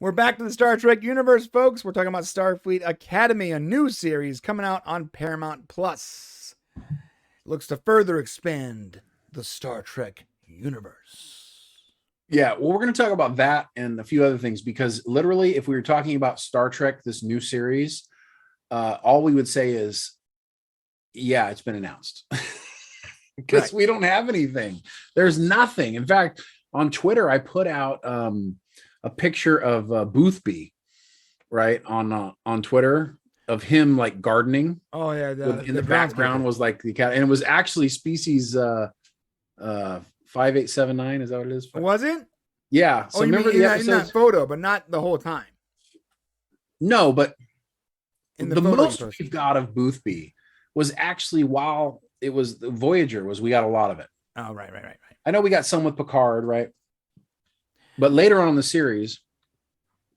We're back to the Star Trek universe, folks. We're talking about Starfleet Academy, a new series coming out on Paramount Plus. Looks to further expand the Star Trek universe. Yeah, well, we're going to talk about that and a few other things, because literally, if we were talking about Star Trek, this new series, all we would say is, yeah, it's been announced. Because we don't have anything. There's nothing. In fact, on Twitter, I put out a picture of Boothby, right, on Twitter, of him like gardening. Oh yeah, in the background was like the cat, and it was actually species 5879. Is that what it is? Was it? Yeah. So remember in that photo, but not the whole time. No, but in the most we've got of Boothby was actually while it was the Voyager we got a lot of it. Oh, right. I know we got some with Picard, right? But later on in the series,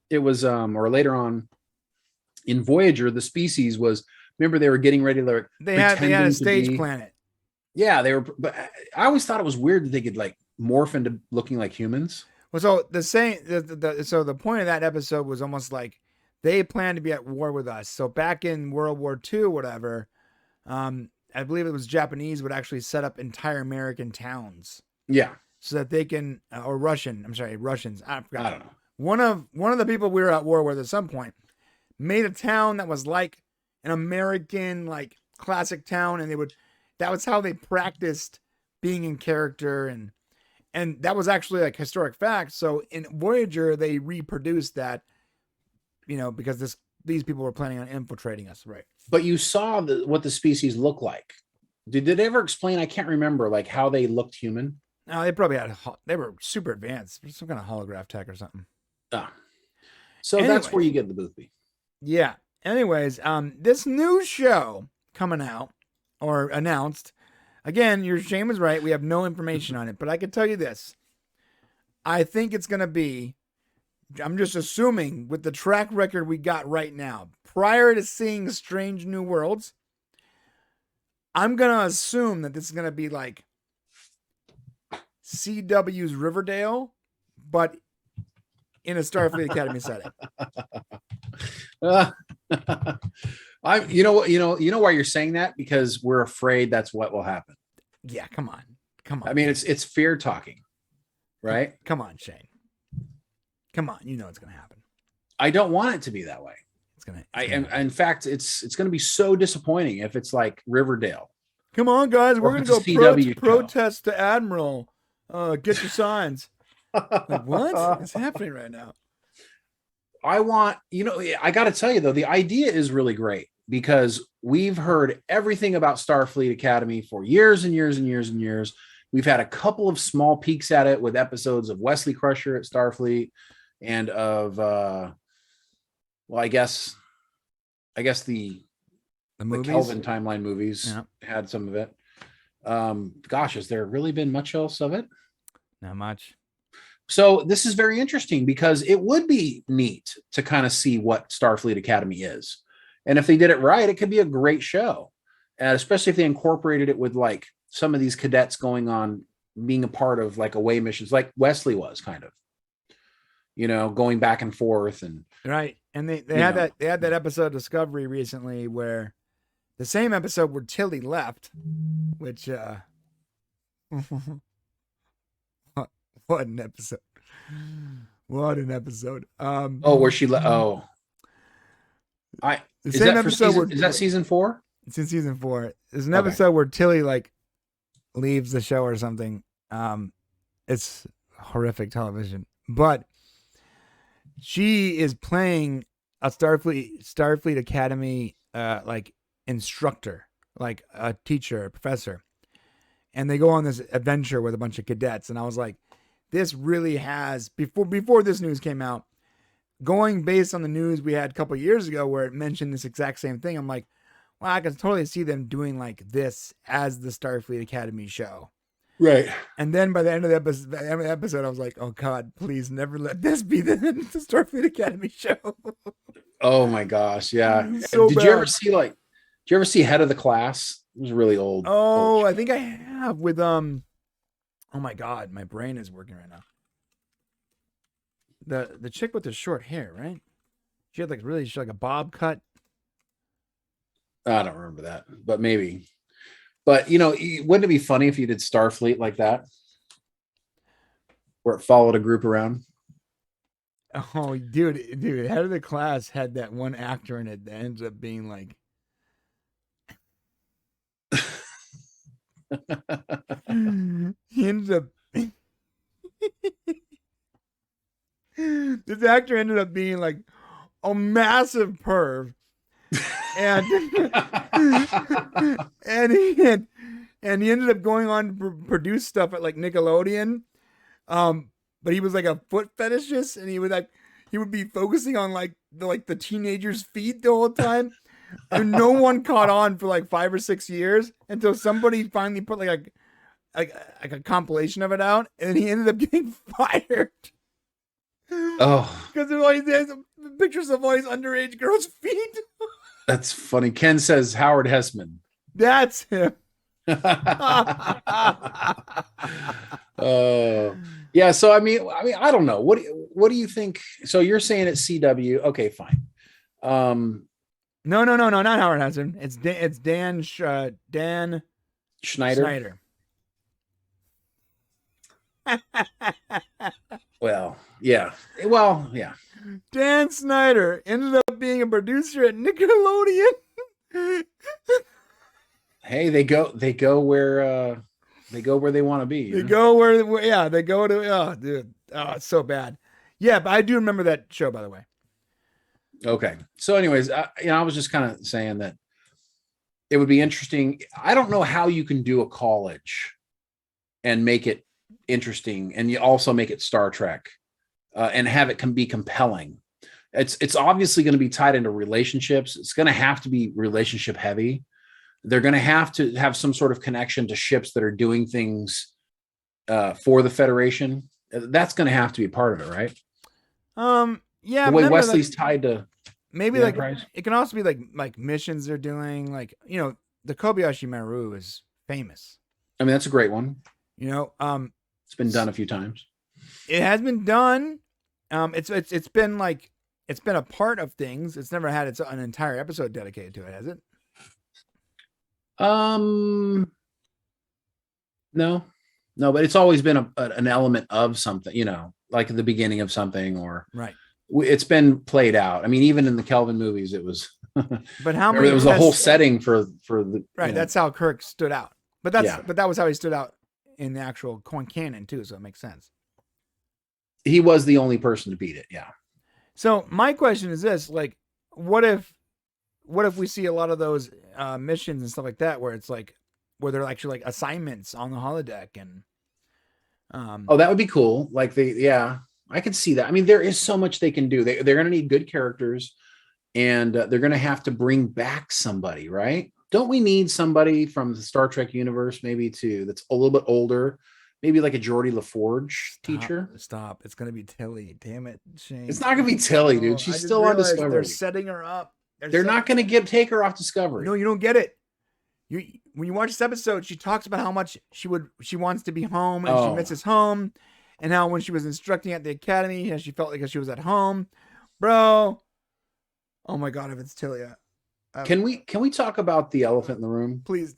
it was or later on in Voyager, the species was, remember, they were getting ready to they had a stage planet. Yeah, they were, but I always thought it was weird that they could like morph into looking like humans. Well, so the point of that episode was almost like they planned to be at war with us. So back in World War II or whatever, I believe it was Japanese would actually set up entire American towns. Yeah. So that they can, or Russians. I forgot. I don't know. One of the people we were at war with at some point made a town that was like an American, like classic town. And that was how they practiced being in character. And that was actually like historic fact. So in Voyager, they reproduced that, because these people were planning on infiltrating us. Right. But you saw what the species looked like. Did they ever explain? I can't remember like how they looked human. No, they probably they were super advanced, some kind of holograph tech or something. So that's where you get the Boothby. Yeah. Anyways, this new show coming out or announced, again, your Shane was right. We have no information on it, but I can tell you this. I think it's going to be, I'm just assuming with the track record we got right now, prior to seeing Strange New Worlds, I'm going to assume that this is going to be like CW's Riverdale, but in a Starfleet Academy setting. You know why you're saying that? Because we're afraid that's what will happen. Yeah, come on. I mean, it's fear talking, right? Come on, Shane. Come on, you know it's going to happen. I don't want it to be that way. In fact, it's going to be so disappointing if it's like Riverdale. Come on, guys, we're going to go protest the Admiral. Get your signs. Like, what is happening right now? I got to tell you though, the idea is really great because we've heard everything about Starfleet Academy for years and years and years and years. We've had a couple of small peeks at it with episodes of Wesley Crusher at Starfleet and of, I guess the Kelvin timeline movies had some of it. Gosh, has there really been much else of it? Not much. So this is very interesting because it would be neat to kind of see what Starfleet Academy is. And if they did it right, it could be a great show. And especially if they incorporated it with like some of these cadets going on, being a part of like away missions, like Wesley was kind of, going back and forth and right. And they had that episode of Discovery recently where the same episode where Tilly left, which what an episode. What an episode. Where she is that season 4? It's in season 4. There's an episode where Tilly like leaves the show or something. It's horrific television. But she is playing a Starfleet Academy like instructor, like a teacher, a professor. And they go on this adventure with a bunch of cadets. And I was like, this really has, before this news came out, going based on the news we had a couple of years ago where it mentioned this exact same thing, I'm like, well, I can totally see them doing like this as the Starfleet Academy show. Right. And then by the end of the episode, I was like, oh God, please never let this be the Starfleet Academy show. Oh my gosh. Yeah. So Did you ever see Head of the Class? It was really old. Oh, I think I have with, oh my God, my brain is working right now. the chick with the short hair, right? She had like a bob cut. I don't remember that, but maybe. But wouldn't it be funny if you did Starfleet like that, where it followed a group around? Oh, dude, head of the class had that one actor in it that ends up being like. He ends up. This actor ended up being like a massive perv, and and he ended up going on to produce stuff at like Nickelodeon. But he was like a foot fetishist, and he would be focusing on like the teenagers' feet the whole time. And no one caught on for like 5 or 6 years until somebody finally put like a compilation of it out, and he ended up getting fired. Oh, because there's pictures of all these underage girls' feet. That's funny. Ken says Howard Hessman. That's him. Yeah. So I mean, I don't know. What do you think? So you're saying it's CW? Okay, fine. No, not Howard Hessman. It's Dan Schneider. Well, yeah. Dan Snyder ended up being a producer at Nickelodeon. Hey, they go where they want to be. They go where they go to. Oh, dude, it's so bad. Yeah, but I do remember that show, by the way. Okay, so anyways, I was just kind of saying that it would be interesting. I don't know how you can do a college and make it interesting, and you also make it Star Trek, and have it be compelling. It's obviously going to be tied into relationships. It's going to have to be relationship heavy. They're going to have some sort of connection to ships that are doing things for the Federation. That's going to have to be part of it, right? Yeah. The way Wesley's tied to maybe like Enterprise. It can also be like missions they're doing. Like, the Kobayashi Maru is famous. I mean, that's a great one. It's been done a few times. It has been done. It's been a part of things. It's never had an entire episode dedicated to it, has it? No, but it's always been an element of something, like at the beginning of something, or right. It's been played out. I mean, even in the Kelvin movies, it was. But how many? There was a whole setting for the. Right, that's how Kirk stood out. But that was how he stood out in the actual canon too. So it makes sense. He was the only person to beat it. Yeah. So my question is this: like, what if we see a lot of those missions and stuff like that, where it's like, where they're actually like assignments on the holodeck, and that would be cool. Like I could see that. I mean, there is so much they can do. They're going to need good characters, and they're going to have to bring back somebody, right? Don't we need somebody from the Star Trek universe, maybe that's a little bit older, maybe like a Geordie LaForge teacher? Stop! It's going to be Tilly. Damn it, Shane. It's not going to be Tilly, dude. She's still on Discovery. They're setting her up. They're not going to take her off Discovery. No, you don't get it. When you watch this episode, she talks about how much she wants to be home, and she misses home, and how when she was instructing at the academy, she felt like she was at home, bro. Oh my god, if it's Tilly. Can we talk about the elephant in the room? Please.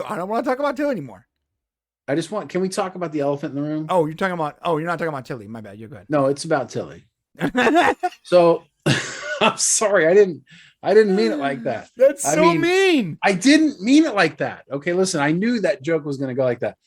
I don't want to talk about Tilly anymore. Can we talk about the elephant in the room? Oh, you're not talking about Tilly. My bad. You're good. No, it's about Tilly. So I'm sorry. I didn't mean it like that. That's so mean. I didn't mean it like that. Okay, listen, I knew that joke was going to go like that.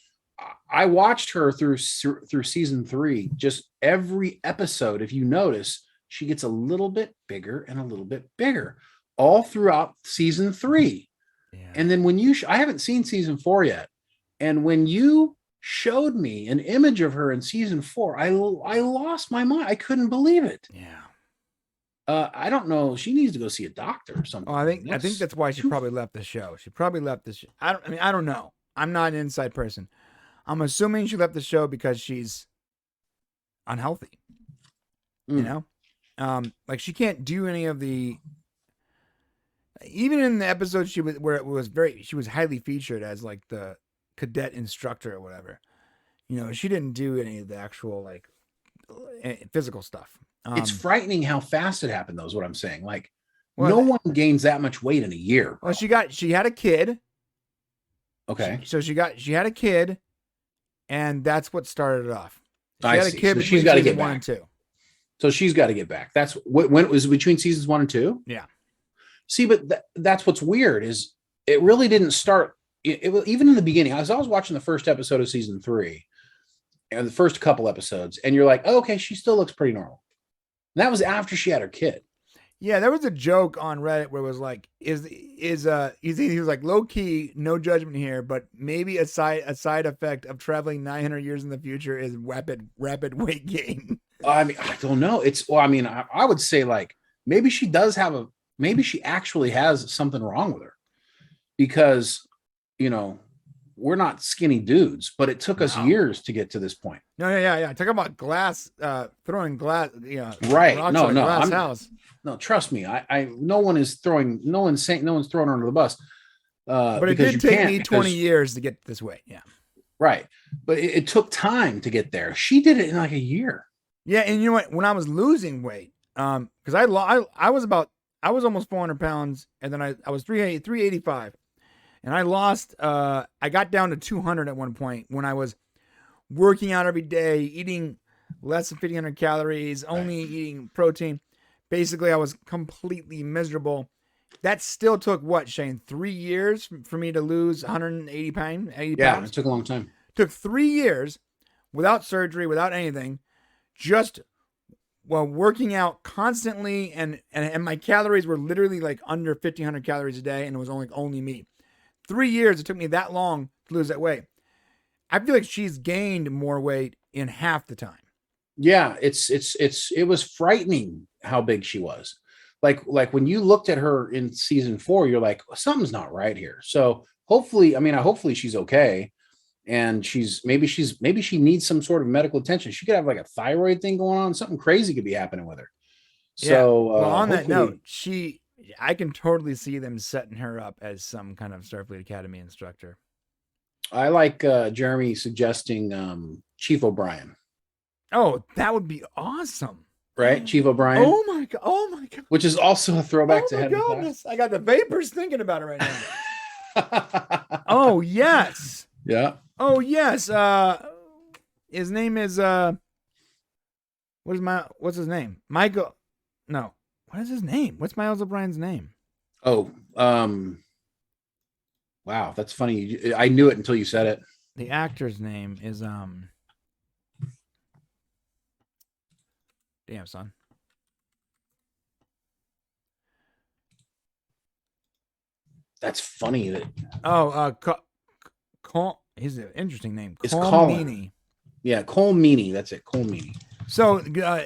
I watched her through season 3. Just every episode, if you notice, she gets a little bit bigger and a little bit bigger all throughout season 3. Yeah. And then when I haven't seen season 4 yet. And when you showed me an image of her in season 4, I lost my mind. I couldn't believe it. Yeah. I don't know. She needs to go see a doctor or something. Oh, I think that's why she probably left the show. She probably left the show. I don't know. I'm not an inside person. I'm assuming she left the show because she's unhealthy. Like she can't do any of the. Even in the episode she was highly featured as like the cadet instructor or whatever. She didn't do any of the actual like physical stuff. It's frightening how fast it happened, though, is what I'm saying. Like, Well, no one gains that much weight in a year. Well, she had a kid. Okay. She had a kid, and that's what started it off. She I had a see. kid So she's got to get 1 back. and 2. So she's got to get back. That's when it was between seasons 1 and 2. Yeah. See, but that's what's weird is it really didn't start. It was even in the beginning. I was watching the first episode of season 3, and the first couple episodes, and you're like, oh, okay, she still looks pretty normal. And that was after she had her kid. Yeah, there was a joke on Reddit where it was like, he was like, low key, no judgment here, but maybe a side effect of traveling 900 years in the future is rapid weight gain. I mean, I don't know. I would say like maybe she actually has something wrong with her, because we're not skinny dudes, but it took us years to get to this point. No, yeah. Talk about glass, throwing glass, right? No, glass house. No, trust me. No one's throwing her under the bus. But it did take me 20 years to get this way. Yeah. Right. But it took time to get there. She did it in like a year. Yeah. And you know what? When I was losing weight, because I was almost 400 pounds, and then I was 385, and I lost, I got down to 200 at one point when I was working out every day, eating less than 1,500 calories, only eating protein. Basically, I was completely miserable. That still took what, Shane? 3 years for me to lose 180 pounds? Yeah, it took a long time. Took 3 years without surgery, without anything, just working out constantly, and my calories were literally like under 1,500 calories a day, and it was only me. 3 years it took me that long to lose that weight. I feel like she's gained more weight in half the time. Yeah, it was frightening how big she was. Like when you looked at her in season 4, you're like, something's not right here. So hopefully she's okay, and maybe she needs some sort of medical attention. She could have like a thyroid thing going on. Something crazy could be happening with her. So on that note, I can totally see them setting her up as some kind of Starfleet Academy instructor. I like Jeremy suggesting Chief O'Brien. Oh, that would be awesome. Right? Chief O'Brien. Oh my God. Which is also a throwback to Head of Class. I got the vapors thinking about it right now. Oh, yes. Yeah. Oh, yes. His name is what's his name? Michael. No. What is his name? What's Miles O'Brien's name? Oh, wow, that's funny. I knew it until you said it. The actor's name is damn, son. That's funny. That he's an interesting name. It's Colin. Yeah, Cole Meany. That's it, Cole Meany. So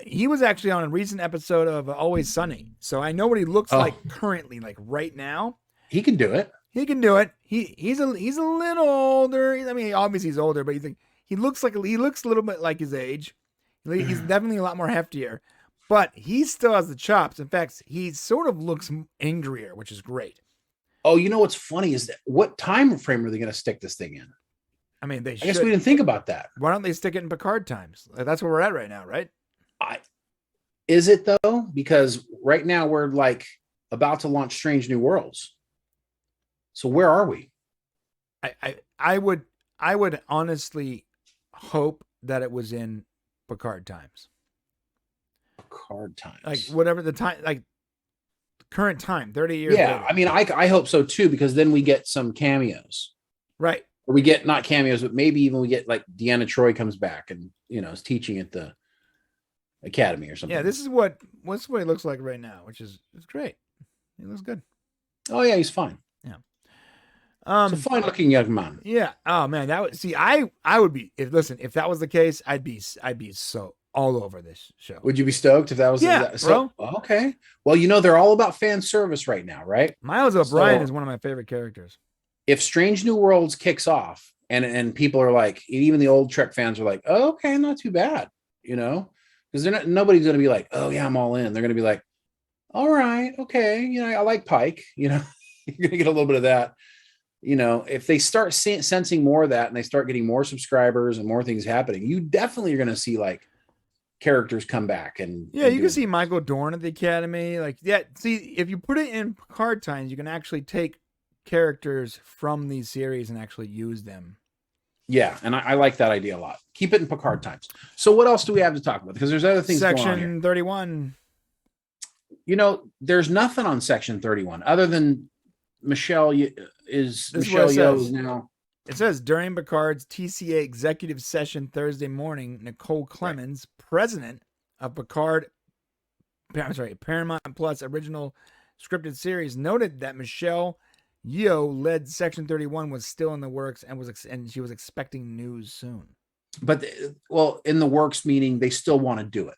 he was actually on a recent episode of Always Sunny. So I know what he looks like currently, like right now. He can do it. He can do it. He's a little older. I mean, obviously he's older, but you think he looks a little bit like his age. He's definitely a lot more heftier, but he still has the chops. In fact, he sort of looks angrier, which is great. Oh, you know what's funny is that what time frame are they going to stick this thing in? I mean, I guess we didn't think about that. Why don't they stick it in Picard times? That's where we're at right now, right? Is it though? Because right now we're like about to launch Strange New Worlds. So where are we? I would honestly hope that it was in Picard times. Picard times. Like whatever the time, like current time, 30 years. Yeah, later. I mean, I hope so too, because then we get some cameos. Right. Or we get not cameos, but maybe even we get like Deanna Troi comes back and is teaching at the academy or something. Yeah, this is what it looks like right now, which is great. He looks good. Oh yeah, he's fine. Yeah. It's a fine looking young man. Yeah. Oh man, that would I would be if that was the case, I'd be so all over this show. Would you be stoked if that was bro? Okay. Well, they're all about fan service right now, right? Miles O'Brien is one of my favorite characters. If Strange New Worlds kicks off and people are like, even the old Trek fans are like, oh, okay, not too bad, because nobody's going to be like, oh yeah, I'm all in. They're going to be like, all right, okay, I like Pike, you're going to get a little bit of that. If they start sensing more of that and they start getting more subscribers and more things happening, you definitely are going to see like characters come back and you can see Michael Dorn at the Academy. Like, yeah, see, if you put it in Picard times, you can actually take characters from these series and actually use them. Yeah, and I like that idea a lot. Keep it in Picard times. So what else do we have to talk about? Because there's other things going on here. Section 31. You know, there's nothing on Section 31 other than Michelle Yeoh now. It says during Picard's TCA executive session Thursday morning, Nicole Clemens, president of Paramount Plus Original Scripted Series, noted that Michelle Yeoh-led Section 31 was still in the works and she was expecting news soon. But in the works meaning they still want to do it,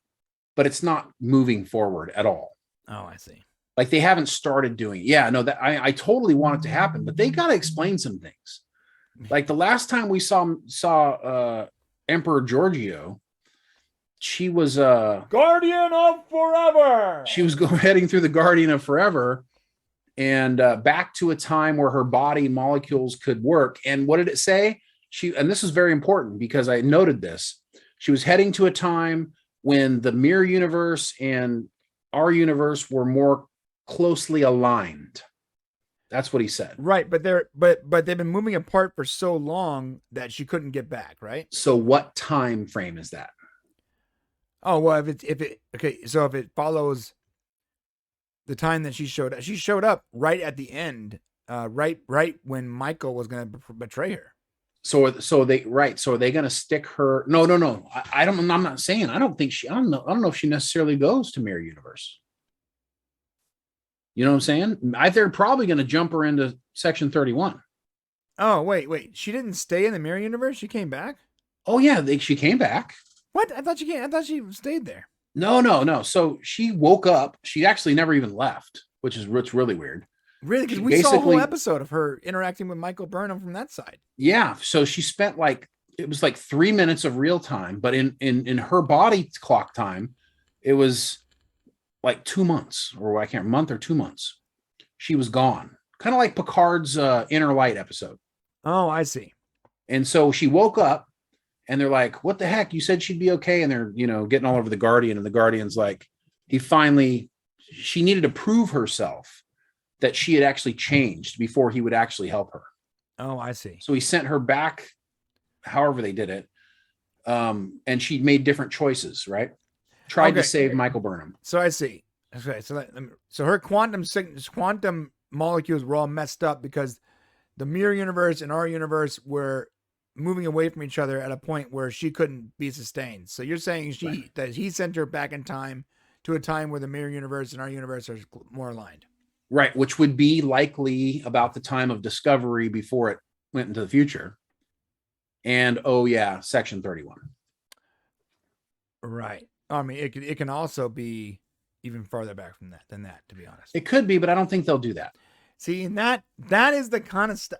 but it's not moving forward at all. Oh, I see. Like they haven't started doing it. Yeah, no, that I totally want it to happen, but they got to explain some things. Like the last time we saw Emperor Giorgio, she was Guardian of Forever. She was heading through the Guardian of Forever and back to a time where her body molecules could work. And what did it say? And this is very important because I noted this. She was heading to a time when the mirror universe and our universe were more closely aligned. That's what he said. Right, but they've been moving apart for so long that she couldn't get back, right? So what time frame is that? Oh, well, if it follows the time that she showed up right at the end, right when Michael was going to betray her. So are they going to stick her? No. I'm not saying. I don't know if she necessarily goes to Mirror Universe. You know what I'm saying? They're probably going to jump her into Section 31. Oh, wait. She didn't stay in the Mirror Universe? She came back? Oh, yeah. She came back. What? I thought she stayed there. No. So she woke up. She actually never even left, which is really weird. Really? Because we saw a whole episode of her interacting with Michael Burnham from that side. Yeah. So she spent it was 3 minutes of real time, but in her body clock time, it was 2 months, or I can't remember, month or 2 months. She was gone. Kind of like Picard's Inner Light episode. Oh, I see. And so she woke up and they're like, what the heck? You said she'd be okay. And they're, getting all over the Guardian, and the Guardian's like, she needed to prove herself that she had actually changed before he would actually help her. Oh, I see. So he sent her back, however they did it. And she made different choices, right? Tried to save Michael Burnham. So I see. Okay. So her quantum molecules were all messed up because the mirror universe and our universe were moving away from each other at a point where she couldn't be sustained. So you're saying that he sent her back in time to a time where the mirror universe and our universe are more aligned. Right, which would be likely about the time of Discovery before it went into the future. And Section 31. Right. I mean, it can also be even farther back than that, to be honest. It could be, but I don't think they'll do that. See, and that is the kind of stuff.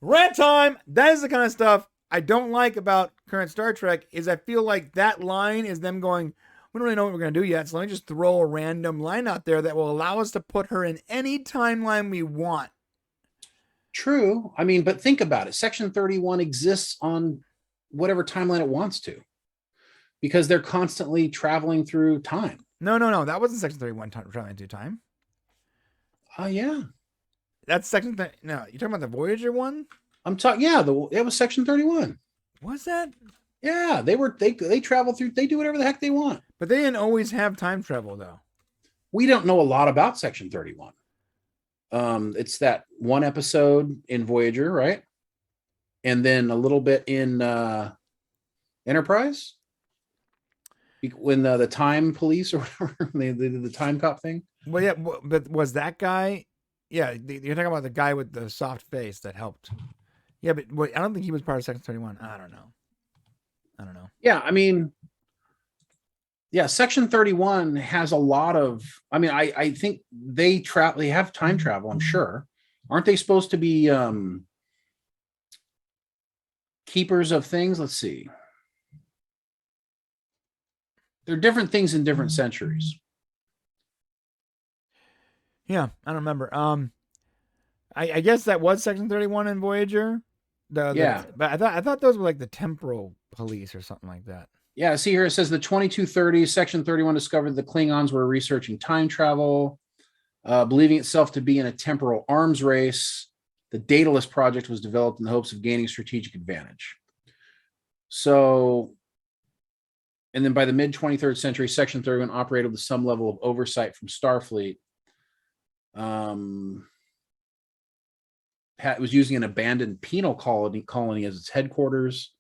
Rant time. That is the kind of stuff I don't like about current Star Trek. Is I feel like that line is them going, we don't really know what we're going to do yet, so let me just throw a random line out there that will allow us to put her in any timeline we want. True. I mean, but think about it. Section 31 exists on whatever timeline it wants to, because they're constantly traveling through time. No. That wasn't Section 31 traveling through time. Oh, yeah. That's Section... No, you're talking about the Voyager one? I'm talking... Yeah, it was Section 31. Was that? Yeah, they travel through... They do whatever the heck they want. But they didn't always have time travel, though. We don't know a lot about Section 31. It's that one episode in Voyager, right? And then a little bit in Enterprise, when the time police or whatever they did the time cop thing. Well, yeah, but was that guy? Yeah, you're talking about the guy with the soft face that helped. Yeah, but I don't think he was part of Section 31. I don't know. Yeah, I mean, yeah, Section 31 has a lot of. I mean, I think they have time travel. I'm sure. Aren't they supposed to be keepers of things? Let's see. There are different things in different centuries. Yeah, I don't remember. I guess that was Section 31 in Voyager. But I thought those were like the temporal police or something like that. Yeah, see here it says the 2230 Section 31 discovered the Klingons were researching time travel, believing itself to be in a temporal arms race. The Daedalus project was developed in the hopes of gaining strategic advantage. So, and then by the mid 23rd century, Section 31 operated with some level of oversight from Starfleet. It was using an abandoned penal colony as its headquarters.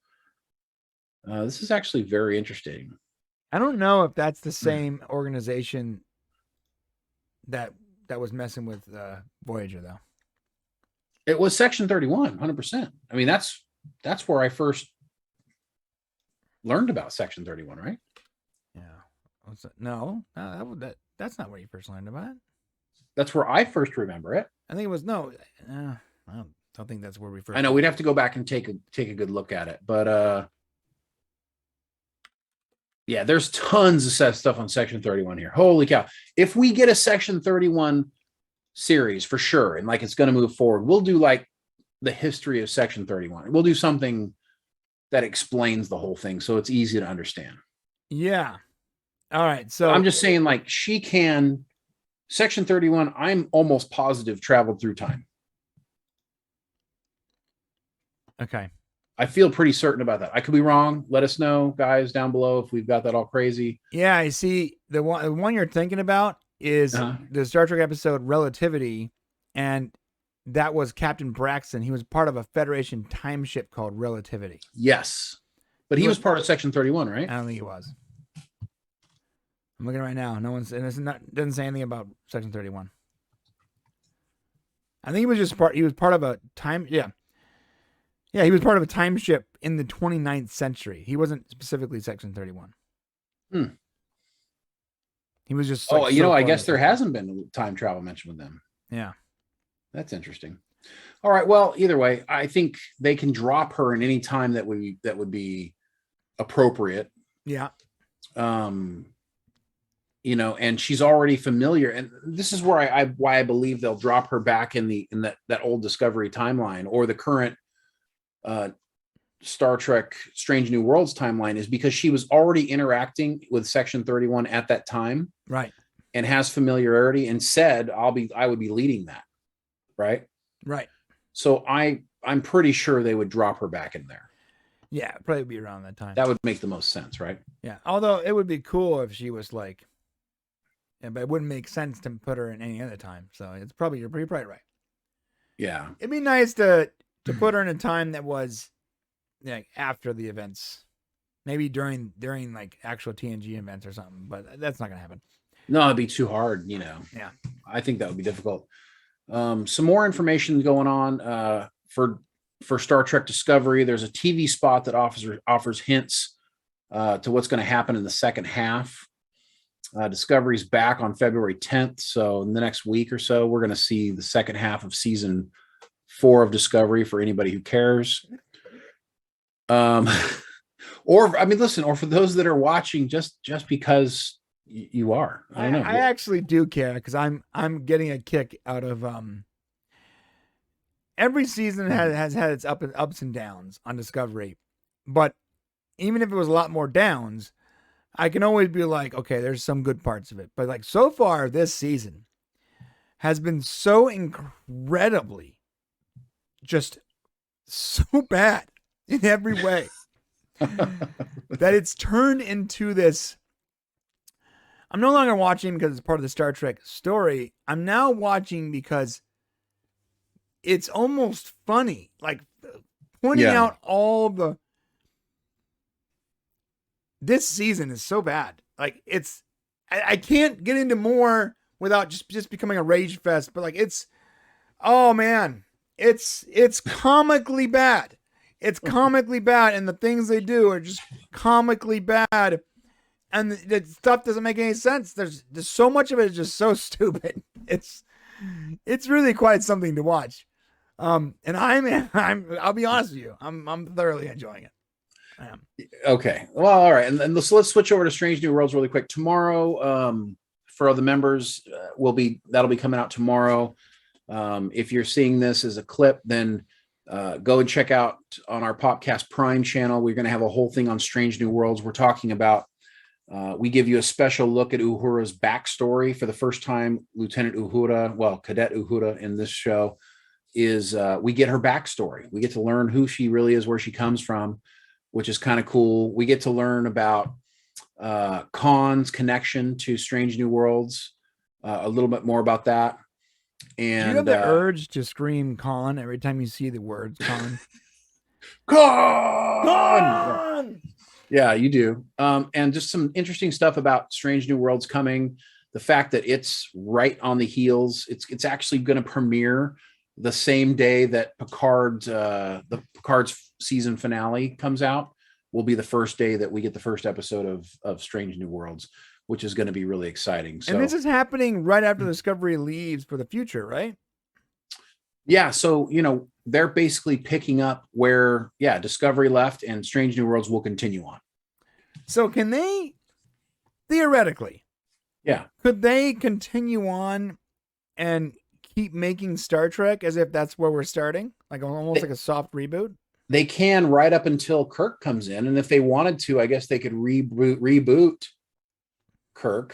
This is actually very interesting. I don't know if that's the same organization that was messing with Voyager, though. It was Section 31, 100%. I mean, that's where I first learned about Section 31, right? Yeah. No, that's not where you first learned about it. That's where I first remember it. I think it was I don't think that's where we first. I know we'd have to go back and take a good look at it, but yeah, there's tons of stuff on Section 31 here. Holy cow! If we get a Section 31 series for sure, and like it's going to move forward, we'll do like the history of Section 31. We'll do something that explains the whole thing, so it's easy to understand. Yeah. All right. So I'm just saying, like, she can. Section 31, I'm almost positive traveled through time. Okay. I feel pretty certain about that. I could be wrong. Let us know, guys, down below if we've got that all crazy. Yeah, I see. The one you're thinking about is the Star Trek episode Relativity, and that was Captain Braxton. He was part of a Federation time ship called Relativity. Yes. But he was part of Section 31, right? I don't think he was. I'm looking right now. No one's, and doesn't say anything about Section 31. I think he was just he was part of a time, Yeah, he was part of a time ship in the 29th century. He wasn't specifically Section 31. He was just. Like, I guess there hasn't been time travel mentioned with them. Yeah. That's interesting. All right. Well, either way, I think they can drop her in any time that would be appropriate. Yeah. And she's already familiar. And this is where why I believe they'll drop her back in that old Discovery timeline or the current Star Trek Strange New Worlds timeline, is because she was already interacting with Section 31 at that time, right, and has familiarity and said I would be leading that, right So I'm pretty sure they would drop her back in there. Yeah, probably be around that time. That would make the most sense, right? Yeah, although it would be cool if she was like, but it wouldn't make sense to put her in any other time. So it's probably you're probably right. Yeah, it'd be nice to put her in a time that was like after the events, maybe during like actual TNG events or something, but that's not gonna happen. No, it'd be too hard, Yeah, I think that would be difficult. Some more information going on for Star Trek Discovery. There's a TV spot that offers hints to what's going to happen in the second half. Discovery's back on February 10th, so in the next week or so, we're going to see the second half of season 4 of Discovery for anybody who cares. Or for those that are watching just because you are. I don't know. I actually do care because I'm getting a kick out of every season has had its ups and downs on Discovery, but even if it was a lot more downs, I can always be like, okay, there's some good parts of it. But like so far, this season has been so incredibly just so bad in every way that it's turned into this. I'm no longer watching because it's part of the Star Trek story. I'm now watching because it's almost funny, like pointing out all the. This season is so bad. Like I can't get into more without just becoming a rage fest. But like oh man, it's comically bad. It's comically bad, and the things they do are just comically bad, and the stuff doesn't make any sense. There's so much of it is just so stupid. It's really quite something to watch. And I'll be honest with you, I'm thoroughly enjoying it. Okay. Well, all right. And so let's switch over to Strange New Worlds really quick. Tomorrow, for all the members, that'll be coming out tomorrow. If you're seeing this as a clip, then Go and check out on our Popcast Prime channel. We're going to have a whole thing on Strange New Worlds. We're talking about, we give you a special look at Uhura's backstory for the first time. Lieutenant Uhura, well, Cadet Uhura in this show is, we get her backstory. We get to learn who she really is, where she comes from, which is kind of cool. We get to learn about Khan's connection to Strange New Worlds, a little bit more about that. And do you have the urge to scream Khan every time you see the words Khan? Khan! Yeah, you do. And just some interesting stuff about Strange New Worlds coming. The fact that it's right on the heels. It's actually going to premiere the same day that Picard's season finale comes out. Will be the first day that we get the first episode of Strange New Worlds, which is going to be really exciting. So, and this is happening right after Discovery leaves for the future, right? Yeah. So, they're basically picking up where, Discovery left, and Strange New Worlds will continue on. So can they, theoretically, could they continue on and keep making Star Trek as if that's where we're starting? Like almost like a soft reboot? They can right up until Kirk comes in. And if they wanted to, I guess they could reboot Kirk.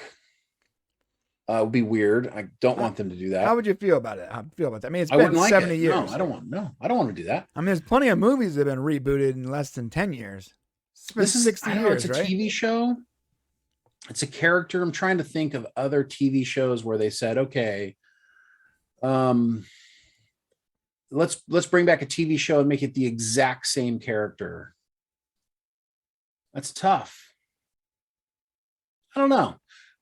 It would be weird. I don't want them to do that. How would you feel about it? How do you feel about that? I mean, it's been 70 years. No, I don't want to do that. I mean, there's plenty of movies that have been rebooted in less than 10 years. This is 60 years, it's a right? TV show. It's a character. I'm trying to think of other TV shows where they said, okay, let's bring back a TV show and make it the exact same character. That's tough. I don't know.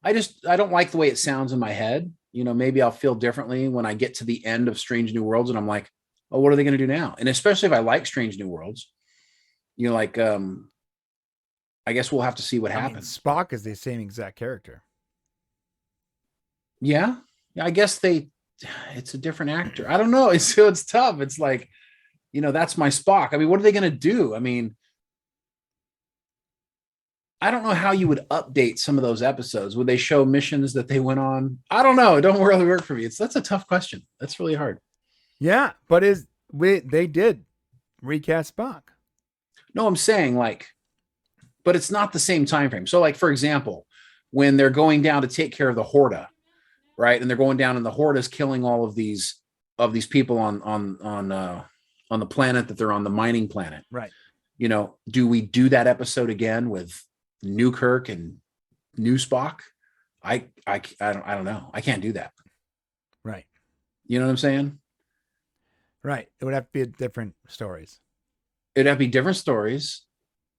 I don't like the way it sounds in my head. Maybe I'll feel differently when I get to the end of Strange New Worlds and I'm like, oh, what are they going to do now? And especially if I like Strange New Worlds, I guess we'll have to see what happens. Spock is the same exact character. Yeah. I guess it's a different actor. I don't know. It's tough. It's like, that's my Spock. I mean, what are they going to do? I mean, I don't know how you would update some of those episodes. Would they show missions that they went on? I don't know. It don't really work for me. That's a tough question. That's really hard. Yeah, but they did recast Spock. No, I'm saying but it's not the same time frame. So for example, when they're going down to take care of the Horta, right? And they're going down and the Horde is killing all of these people on the planet that they're on, the mining planet. Right. Do we do that episode again with new Kirk and new Spock? I don't know. I can't do that. Right. You know what I'm saying? Right. It would have to be different stories. It'd have to be different stories,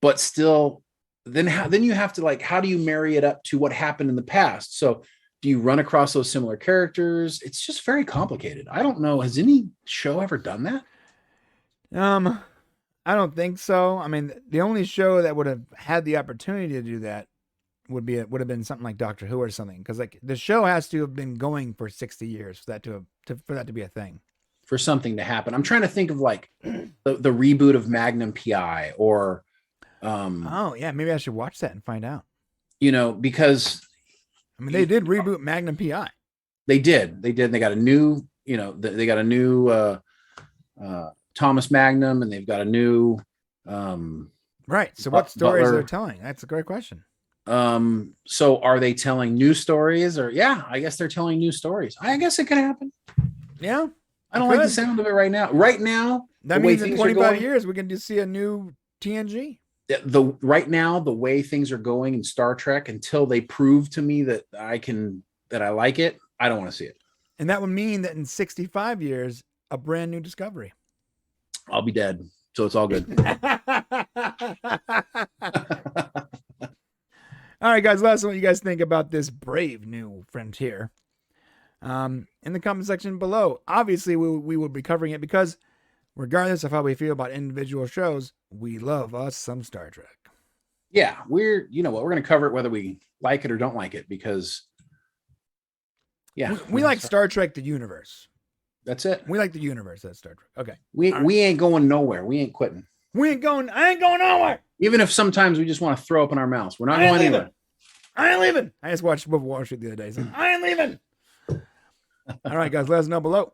but still then you have to how do you marry it up to what happened in the past? So do you run across those similar characters? It's just very complicated. I don't know. Has any show ever done that? I don't think so. I mean, the only show that would have had the opportunity to do that would have been something like Doctor Who or something, because the show has to have been going for 60 years for that to be a thing. For something to happen. I'm trying to think of the reboot of Magnum PI or oh yeah, maybe I should watch that and find out. Because I mean, they did reboot Magnum PI. They did. They got a new, they got a new Thomas Magnum, and they've got a new right. So what stories are they telling? That's a great question. So are they telling new stories, or I guess they're telling new stories. I guess it could happen. Yeah. I don't like the sound of it right now. Right now, that means in 25 years we can just see a new TNG. Right now, the way things are going in Star Trek, until they prove to me that I like it, I don't want to see it. And that would mean that in 65 years, a brand new Discovery. I'll be dead, so it's all good. All right, guys, let us know what you guys think about this brave new frontier. In the comment section below. Obviously, we will be covering it because regardless of how we feel about individual shows, we love us some Star Trek. Yeah, we're going to cover it whether we like it or don't like it, because we like Star Trek the universe. That's it. We like the universe. That's Star Trek. Okay. We ain't going nowhere. We ain't quitting. I ain't going nowhere. Even if sometimes we just want to throw up in our mouths. We're not going anywhere. I ain't leaving. I just watched Wolf of Wall Street the other day. So I ain't leaving. All right, guys, let us know below.